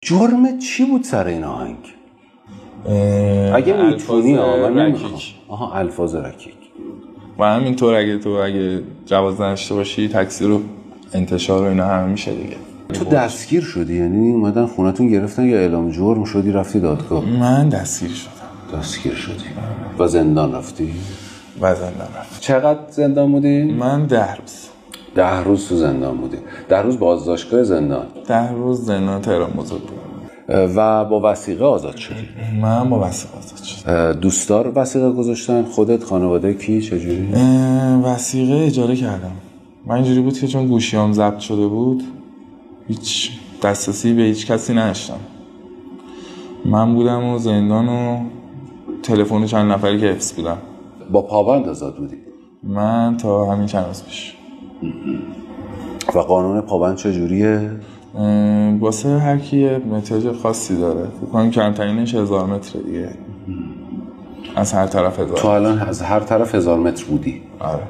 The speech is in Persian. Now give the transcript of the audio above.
جرم چی بود سر این آهنگ؟ اگه میتونی الفاظ رکیک و همینطور اگه جواز نداشته باشی تکثیر و انتشار و اینا همه میشه دیگه. تو دستگیر شدی؟ یعنی اومدن خونتون گرفتن یا اعلام جرم شدی رفتی دادگاه؟ من دستگیر شدم. دستگیر شدی و زندان رفتی؟ و زندان رفتم. چقدر زندان بودی؟ من 10 روز. 10 روز تو زندان بودی. 10 روز بازداشتگاه زندان. 10 روز زندان تهران بزرگ بود. و با وثیقه آزاد شدی؟ من با وثیقه آزاد شدم. دوستدار وثیقه گذاشتن؟ خودت؟ خانواده کی؟ چجوری؟ وثیقه اجاره کردم. من اینجوری بود که چون گوشیام ضبط شده بود هیچ دسترسی به هیچ کسی نداشتم. من بودم و زندان و تلفن چند نفری که حفظ بودم. با پابند آزاد بودی؟ من تا همین چند روز پیش. و قانون پابند چجوریه؟ واسه هر کی متر خاصی داره. فکر کنم کمترینش 1000 متر دیگه. از هر طرف 1000. تو الان از هر طرف 1000 متر بودی؟ آره.